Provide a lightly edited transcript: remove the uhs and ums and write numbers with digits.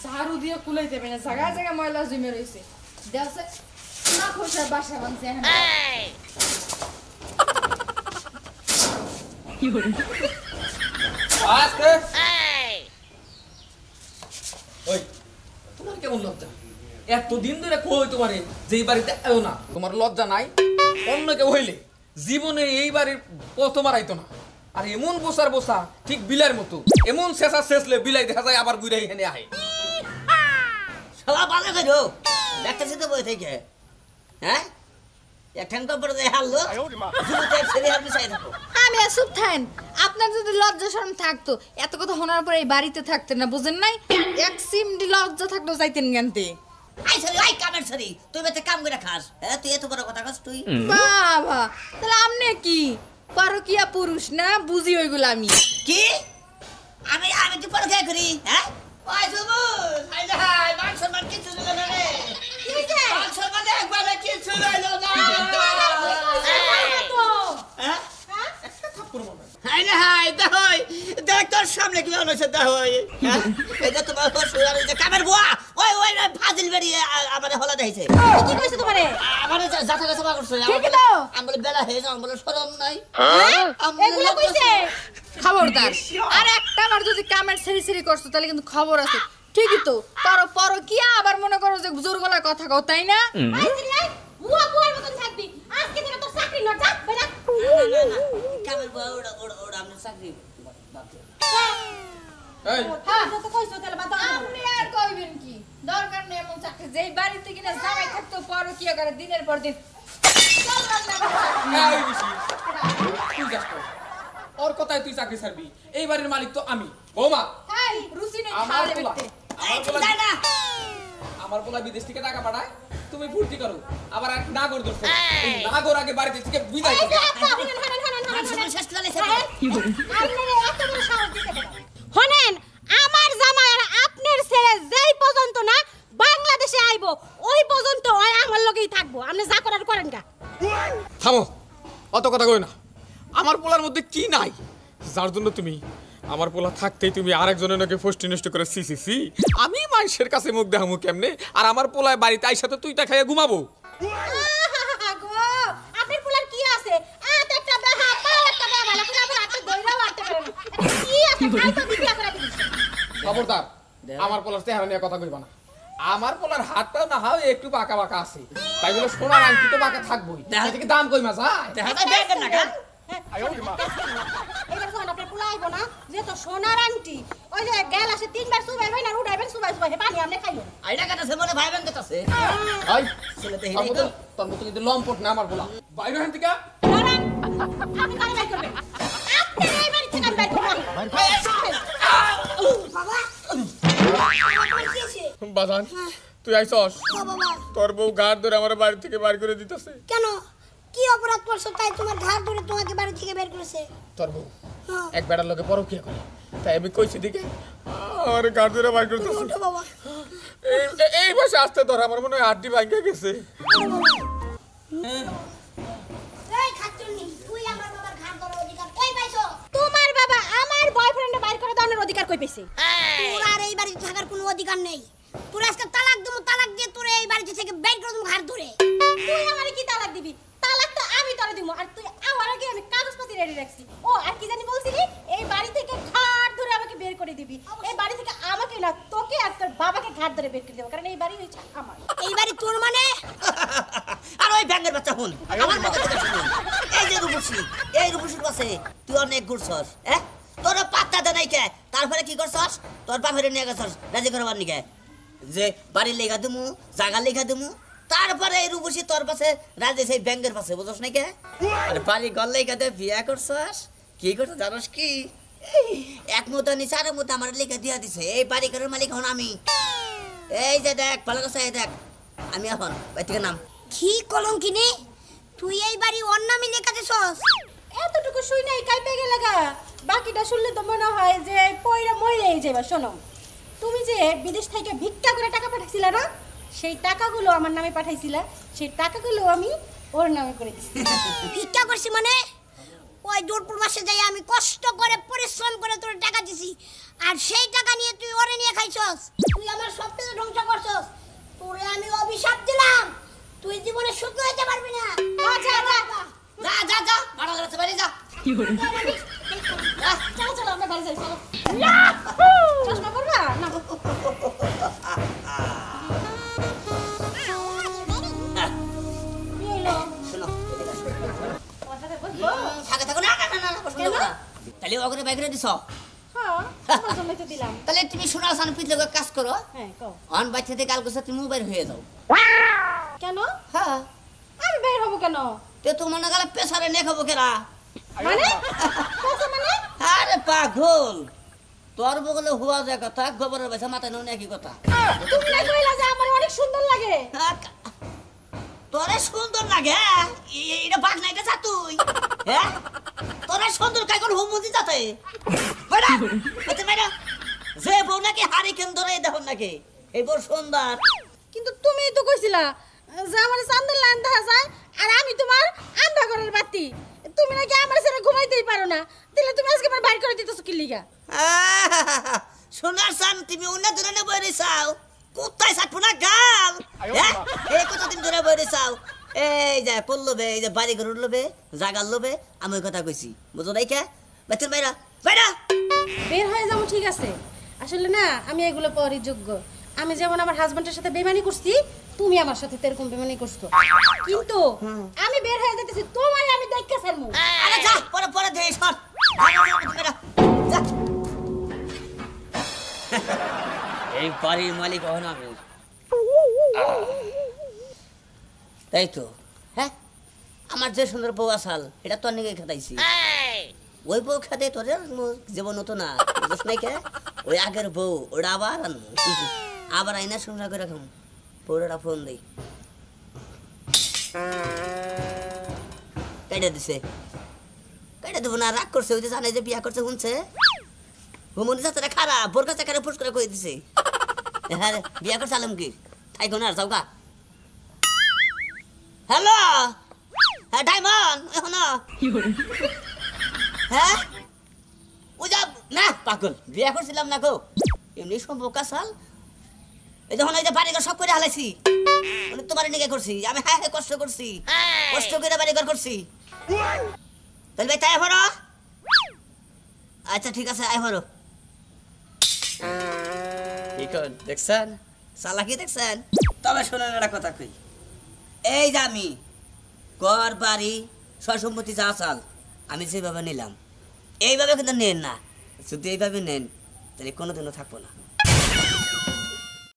ঝাড়ু দিয়ে কুলাই দেবে না, জায়গায় জায়গায় ময়লা জমে রয়েছে। দেখছে না খোসার বাসা বানছে এখন। কি বলে আজকে ওই তোমার কেমন লজ্জা? এতদিন ধরে কই তোমারে যে এই বাড়িতে এও না, তোমার লজ্জা নাই? অন্য কেউ হইলে জীবনে এই বাড়ির প্রথম আইতো না। আর এমন বসার বসা ঠিক বিলার মতো, এমন শেষা শেষলে বিলাই দেখা যায় আবার বুড়াই এখানে আহে। শালা বাজে কইরো দেখতেছি তো বই থেকে। হ্যাঁ একখান তো পড়ে হারলো শুরুতে ছেড়ে হারবি চাই থাকো। আমি চুপ থাকেন। আপনার যদি লজ্জা শরম থাকতো এত কথা শোনার পরে এই বাড়িতে থাকতেন না, বুঝেন নাই? এক সিমডি লজ্জা থাকতো যাইতেন গানতে। আই সরি আই কামের সরি তুই বেতে কাম করে খাস। হ্যাঁ তুই এত বড় কথা কস তুই? বাবা তাহলে আমনে কি পরকিয়া পুরুষ না? বুঝি ওইগুলো আমি কি আমি আমি কি পরকিয়া করি? হ্যাঁ ওই সবুজ হাই হাই মান সম্মান কিছু দিল না রে। কি হইছে? মান সম্মান একবার কিছু দিল না। হ্যাঁ একটা থাপ্পড় মারবে। হাই রে হাই দেখই দেখ তোর সামনে কি হইছে দেখই। হ্যাঁ এই যে তোমার শ্বশুর যে কামের বুয়া ওই ওই ফাজিল বেরিয়ে আমারে হলা দেইছে। কি কইছে তোমারে? আমারে জাতা কাছে বা করছে। কি তো আমলে বেলা হয়ে যাও আমলে শরম নাই। এগুলো কইছে? খবরদার আর একটা বার যদি কামের সেরি সেরি করছো তাহলে কিন্তু খবর আছে। ঠিকই তো তোর পরকিয়া আবার মনে করো যে জোর গলায় কথা কও, তাই না? বুয়া বুয়ার মতন থাকবি। আজকে থেকে তোর চাকরি লট যা বেটা। না না কামের বুয়া ওড়া ওড়া ওড়া আমলে চাকরি এই হ্যাঁ তো কইছো তাহলে বাদ দাও। আপনি আর কইবেন কি? দরকার নেই এমন চাকরি যেই বাড়িতে কিনা জামাই থাকতো পরকিয়া করে দিনের পর দিন। চল রান্না এই বেশি তুই যাস তো। ওর কথায় তুই চাকরি ছাড়বি? এই বাড়ির মালিক তো আমি। বৌমা হাই রুচি নেই আমার খাওয়া পোলা দেখতে। আমার পোলা বিদেশ থেকে টাকা পাঠায়, তুমি ফুর্তি করো। আবার এক নাগর ধরছো, এই নাগর আগে বাড়িতে থেকে বিদায় করো। শেষ করে হনেন আমার জামাই আর আপনার ছেলে যেই পর্যন্ত না বাংলাদেশে আইবো ওই পর্যন্ত ওই আমার লগেই থাকবো। আপনি যা করার করেন গা। থামো, অত কথা কই না। আমার পোলার মধ্যে কি নাই যার জন্য তুমি আমার পোলা থাকতেই তুমি আরেকজনের নাকি ফষ্টি নষ্ট করে সি আমি মানুষের কাছে মুখ দেখামু কেমনে? আর আমার পোলায় বাড়িতে আইসাতে তুই তা খাইয়া ঘুমাবো। গো আপনার ফুলার কি আছে? একটা বেহা পা একটা বেহা ভালো করে আবার আপনি দইরাও আটতে পারেন না। কি আছে তাই তো বিক্রি করে দিন। খবরদার আমার পোলার চেহারা নিয়ে কথা কইবা না। আমার পোলার হাতটাও না হয় একটু বাঁকা বাঁকা আছে, তাই বলে সোনার আংটি তো বাঁকা থাকবোই। দেখা থেকে দাম কইমা যায় দেখা যায় দেখেন না কেন? এবার যখন আপনার ফুলা আইবো না যে তো সোনার আংটি ওই যে গেল আসে তিনবার সুবাই ভাই না উড়াইবেন সুবাই সুবাই পানি আপনি খাইবেন। আইনা কাটাছে মনে ভাই বেন কাটাছে। আই ছেলেতে তোর হেরে মতো কিন্তু লম্পট না আমার পোলা। বাইরে হেন থেকে ধরেন আপনি কারে বাই করবেন? আপনি এই বাড়ি থেকে বাই করবেন। বাবা বাজান তুই আইছস? বাবা তোর বউ গাড় ধরে আমার বাড়ি থেকে বাড়ি করে দিতেছে। কেন কি অপরাধ করছো তাই তোমার ঘাট ধরে তোমাকে বাড়ি থেকে বের করেছে? তোর বউ এক বেটার লোকে পরকিয়া করে, তাই আমি কইছি দিকে আমার গাড় ধরে বাড়ি করতেছে। উঠো বাবা। এই বসে আসতে ধর আমার মনে হয় আড্ডি ভাঙ্গে গেছে। এই খাচ্চুন্নি তুই আমার বাবার ঘাট ধরার অধিকার কই পাইছো? তোমার বাবা আমার বয়ফ্রেন্ডে বাইর করে দেওয়ার অধিকার কই পেছে? তোর আর এই বাড়িতে থাকার কোনো অধিকার নেই। তোর আজকে তালাক দেবো, তালাক দিয়ে তোর এই বাড়ি থেকে বের করে দেবো ঘাট ধরে। তুই আমারে কি তালাক দিবি? তালাক তো আমি তোরে দিব। আর তুই আমার আগে আমি কাগজপত্র রেডি রাখছি। ও আর কি জানি বলছিলি এই বাড়ি থেকে ঘাট ধরে আমাকে বের করে দিবি। এই বাড়ি থেকে আমাকে না তোকে আর তোর বাবাকে ঘাট ধরে বের করে দেব, কারণ এই বাড়ি হচ্ছে আমার। এই বাড়ি তোর মানে? আর ওই ব্যাঙের বাচ্চা হন আমার মুখে থেকে শুনুন। এই যে রূপসী এই রূপসীর কাছে তুই অনেক ঘুরছস। হ্যাঁ তোর পাত্তা দে নাই কে? তারপরে কি করছস? তোর বাপের নিয়ে গেছস রাজি করবার নিকে যে বাড়ির লেখা দিমু জায়গা লেখা দিমু। তারপরে এই রূপসী তোর পাশে রাজি সেই ব্যাঙের পাশে বুঝছ নাই কে? আর বাড়ি গল লেখা দে বিয়া করছস কি করছ জানোস কি? এক মতো নিচে আর মতো আমার লেখা দিয়া দিছে। এই বাড়ি ঘরের মালিক হন আমি। এই যে দেখ ভালো কথা দেখ আমি এখন বাড়ি থেকে নাম। কি কলঙ্কিনী তুই এই বাড়ি অন্য নামে লেখা দিছস? এতটুকু শুই নাই কাইপে গেলে গা। বাকিটা শুনলে তো মনে হয় যে পয়রা মইরেই যাবে। শোনো তুমি যে বিদেশ থেকে ভিক্ষা করে টাকা পাঠাইছিলা না, সেই টাকাগুলো আমার নামে পাঠাইছিলা, সেই টাকাগুলো আমি ওর নামে করে দিছি। ভিক্ষা করছি মানে ওই ওই দূর প্রবাসে যাই আমি কষ্ট করে পরিশ্রম করে তোর টাকা দিছি আর সেই টাকা নিয়ে তুই ওরে নিয়ে খাইছস তুই আমার সব কিছু ধ্বংস করছস তোরে আমি অভিশাপ দিলাম তুই জীবনে সুখী হতে পারবি না যা যা যা যা যা মারা গেছে বাড়ি যা চলো চলো আমরা বাড়ি যাই চলো চশমা পরবা না শোনো থাকে থাকো না না না না পছন্দ করো না তাহলে ওগরে বাইক রে দিছো হ্যাঁ আমার জন্যই তো দিলাম তাহলে তুমি সোনার সান পিছলে কাজ করো হ্যাঁ কও অন বাচ্চা থেকে কাল গোসা তুমি মোবাইল হয়ে যাও কেন হ্যাঁ আমি বের হব কেন তে তো মনে গেল পেশারে নে খাবো কেরা মানে কত মানে আরে পাগল তোর বগলে হুয়া যায় কথা গোবরের বেসা মাথায় নুন একই কথা তুমি না কইলা যে আমার অনেক সুন্দর লাগে তোরে সুন্দর লাগে এটা বাঘ নাই যা তুই হ্যাঁ তোরে সুন্দর কাই কোন হুমুজি যাতে বেড়া আচ্ছা বেড়া যে বউ নাকি হারি কেন ধরে দেখো নাকি এই বউ সুন্দর কিন্তু তুমি তো কইছিলা যে আমার চান্দের লাইন দেখা যায় আর আমি তোমার আন্ধা ঘরের বাতি তুমি নাকি আমার সাথে ঘুমাইতেই পারো না তাহলে তুমি আজকে আমার বাইর করে দিতেছো কি লিগা সোনার সান তুমি অন্য ধরনের বইরে চাও কোথায় সাটবো না গাল হ্যাঁ এই কতদিন ধরে বইরে চাও এই যে পড়লবে এই যে বাড়ি ঘর উঠলবে জাগার লোবে আমি ওই কথা কইছি বুঝো নাই কে বেতন বাইরা বাইরা বের হয়ে যাবো ঠিক আছে আসলে না আমি এগুলো পরই যোগ্য আমি যেমন আমার হাজবেন্ডের সাথে বেমানি করছি তুমি আমার সাথে এরকম বেমানি করছো কিন্তু আমি বের হয়ে যেতেছি তোমায় আমি দেখতে ছাড়মু আরে যা পরে পরে দে সর যা এই বাড়ির মালিক হন আমি তাই তো হ্যাঁ আমার যে সুন্দর বউ আসাল এটা তো অনেকে খেতাইছি ওই বউ খেতে তোর জীবন হতো না বুঝছ নাই কে ওই আগের বউ ওটা আবার আনবো আবার আইনা সংসার করে রাখুন বউটা ফোন দেই কেটে দিছে কেটে দেবো না রাগ করছে ওই যে জানে যে বিয়া করছে শুনছে হুমনি যাত্রা খারাপ বোর কাছে খারাপ ফুস করে কই দিছে হ্যাঁ বিয়া করছে আলমগীর তাই কোন আর যাওগা হ্যালো হ্যাঁ ডায়মন্ড এখন হ্যাঁ ও যা না পাগল বিয়া করছিলাম না গো এমনি সম্ভব কাসাল এই যখন ওই যে বাড়িঘর সব করে হালাইছি উনি তোমার নিকে করছি আমি হ্যাঁ হ্যাঁ কষ্ট করছি কষ্ট করে বাড়িঘর করছি তাহলে ভাই তাই ভরো আচ্ছা ঠিক আছে আয় ভরো দেখছেন চালাকি দেখছেন তবে শোনেন একটা কথা কই এই যে আমি ঘর বাড়ি সসম্পত্তি যা চাল আমি যেভাবে নিলাম এইভাবে কিন্তু নেন না যদি এইভাবে নেন তাহলে কোনোদিনও থাকবো না